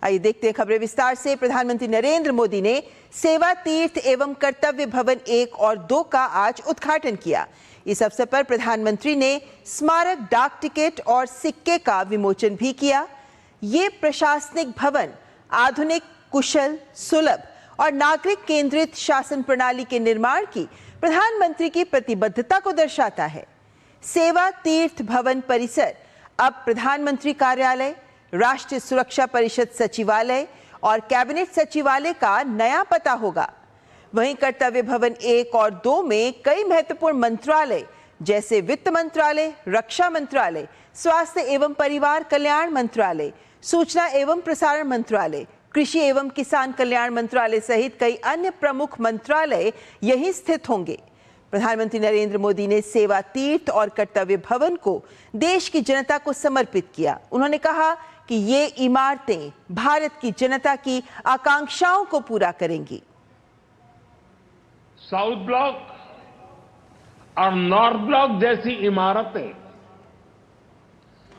आइए देखते हैं खबरें विस्तार से। प्रधानमंत्री नरेंद्र मोदी ने सेवा तीर्थ एवं कर्तव्य भवन 1 और 2 का आज उद्घाटन किया। इस अवसर पर प्रधानमंत्री ने स्मारक डाक टिकट और सिक्के का विमोचन भी किया। ये प्रशासनिक भवन आधुनिक, कुशल, सुलभ और नागरिक केंद्रित शासन प्रणाली के निर्माण की प्रधानमंत्री की प्रतिबद्धता को दर्शाता है। सेवा तीर्थ भवन परिसर अब प्रधानमंत्री कार्यालय, राष्ट्रीय सुरक्षा परिषद सचिवालय और कैबिनेट सचिवालय का नया पता होगा। वहीं कर्तव्य भवन 1 और 2 में कई महत्वपूर्ण मंत्रालय जैसे वित्त मंत्रालय, रक्षा मंत्रालय, स्वास्थ्य एवं परिवार कल्याण मंत्रालय, सूचना एवं प्रसारण मंत्रालय, कृषि एवं किसान कल्याण मंत्रालय सहित कई अन्य प्रमुख मंत्रालय यहीं स्थित होंगे। प्रधानमंत्री नरेंद्र मोदी ने सेवा तीर्थ और कर्तव्य भवन को देश की जनता को समर्पित किया। उन्होंने कहा कि ये इमारतें भारत की जनता की आकांक्षाओं को पूरा करेंगी। साउथ ब्लॉक और नॉर्थ ब्लॉक जैसी इमारतें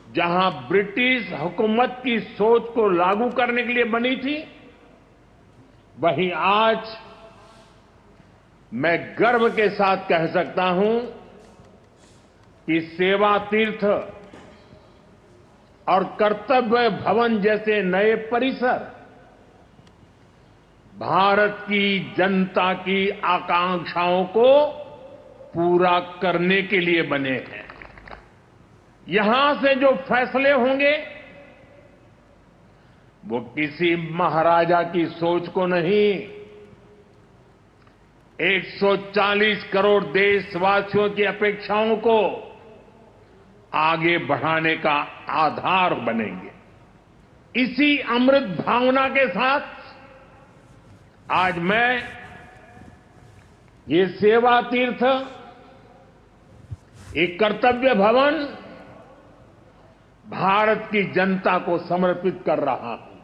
जहां ब्रिटिश हुकूमत की सोच को लागू करने के लिए बनी थी, वहीं आज मैं गर्व के साथ कह सकता हूं कि सेवा तीर्थ और कर्तव्य भवन जैसे नए परिसर भारत की जनता की आकांक्षाओं को पूरा करने के लिए बने हैं। यहां से जो फैसले होंगे वो किसी महाराजा की सोच को नहीं, 140 करोड़ देशवासियों की अपेक्षाओं को आगे बढ़ाने का आधार बनेंगे। इसी अमृत भावना के साथ आज मैं ये सेवा तीर्थ, एक कर्तव्य भवन भारत की जनता को समर्पित कर रहा हूं।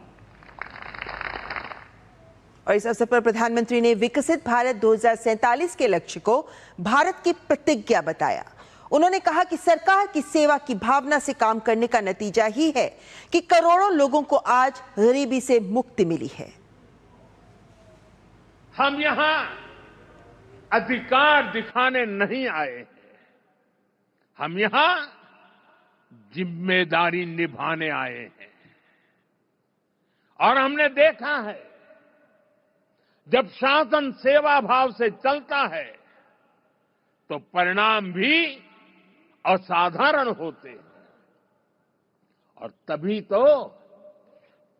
और इस अवसर पर प्रधानमंत्री ने विकसित भारत 2047 के लक्ष्य को भारत की प्रतिज्ञा बताया। उन्होंने कहा कि सरकार की सेवा की भावना से काम करने का नतीजा ही है कि करोड़ों लोगों को आज गरीबी से मुक्ति मिली है। हम यहां अधिकार दिखाने नहीं आए हैं, हम यहां जिम्मेदारी निभाने आए हैं। और हमने देखा है, जब शासन सेवा भाव से चलता है तो परिणाम भी असाधारण होते हैं। और तभी तो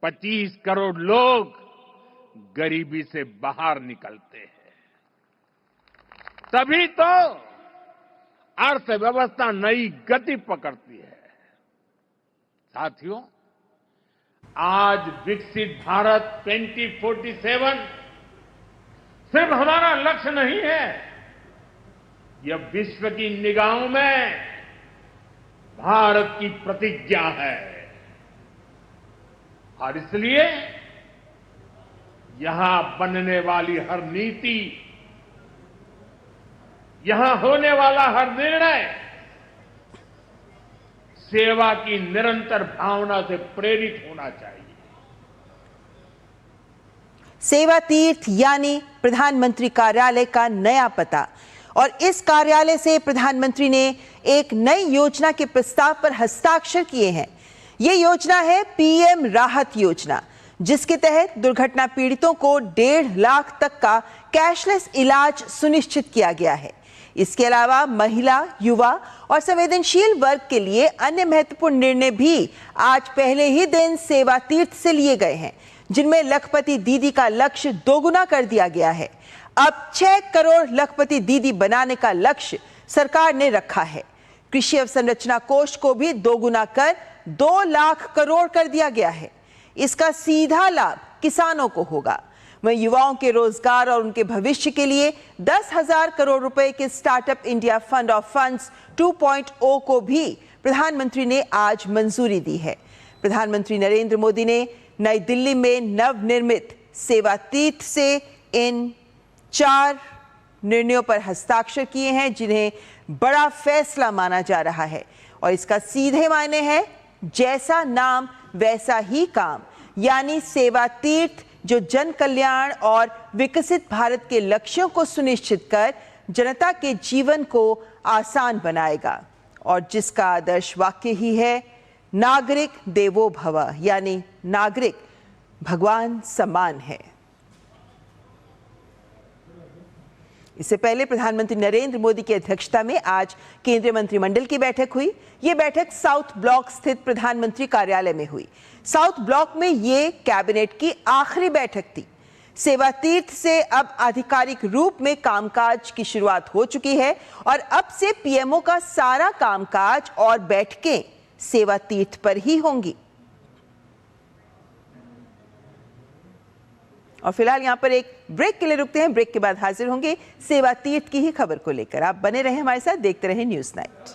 25 करोड़ लोग गरीबी से बाहर निकलते हैं, तभी तो अर्थव्यवस्था नई गति पकड़ती है। साथियों, आज विकसित भारत 2047 सिर्फ हमारा लक्ष्य नहीं है, यह विश्व की निगाहों में भारत की प्रतिज्ञा है। और इसलिए यहां बनने वाली हर नीति, यहां होने वाला हर निर्णय सेवा की निरंतर भावना से प्रेरित होना चाहिए। सेवा तीर्थ यानी प्रधानमंत्री कार्यालय का नया पता। और इस कार्यालय से प्रधानमंत्री ने एक नई योजना के प्रस्ताव पर हस्ताक्षर किए हैं। ये योजना है पीएम राहत योजना, जिसके तहत दुर्घटना पीड़ितों को 1.5 लाख तक का कैशलेस इलाज सुनिश्चित किया गया है। इसके अलावा महिला, युवा और संवेदनशील वर्ग के लिए अन्य महत्वपूर्ण निर्णय भी आज पहले ही दिन सेवा तीर्थ से लिए गए हैं, जिनमें लखपति दीदी का लक्ष्य दोगुना कर दिया गया है। अब 6 करोड़ लखपति दीदी बनाने का लक्ष्य सरकार ने रखा है। कृषि अवसंरचना कोष को भी दोगुना कर 2 लाख करोड़ कर दिया गया है। इसका सीधा लाभ किसानों को होगा। वहीं युवाओं के रोजगार और उनके भविष्य के लिए 10,000 करोड़ रुपए के startup India fund of funds 2.0 को भी प्रधानमंत्री ने आज मंजूरी दी है। प्रधानमंत्री नरेंद्र मोदी ने नई दिल्ली में नवनिर्मित सेवा तीर्थ से इन 4 निर्णयों पर हस्ताक्षर किए हैं, जिन्हें बड़ा फैसला माना जा रहा है। और इसका सीधे मायने है, जैसा नाम वैसा ही काम। यानी सेवा तीर्थ, जो जन कल्याण और विकसित भारत के लक्ष्यों को सुनिश्चित कर जनता के जीवन को आसान बनाएगा और जिसका आदर्श वाक्य ही है नागरिक देवो भव, यानी नागरिक भगवान समान है। इससे पहले प्रधानमंत्री नरेंद्र मोदी की अध्यक्षता में आज केंद्रीय मंत्रिमंडल की बैठक हुई। ये बैठक साउथ ब्लॉक स्थित प्रधानमंत्री कार्यालय में हुई। साउथ ब्लॉक में ये कैबिनेट की आखिरी बैठक थी। सेवा तीर्थ से अब आधिकारिक रूप में कामकाज की शुरुआत हो चुकी है और अब से पीएमओ का सारा कामकाज और बैठकें सेवा तीर्थ पर ही होंगी। और फिलहाल यहां पर एक ब्रेक के लिए रुकते हैं। ब्रेक के बाद हाजिर होंगे सेवा तीर्थ की ही खबर को लेकर। आप बने रहें हमारे साथ, देखते रहें न्यूज़ नाइट।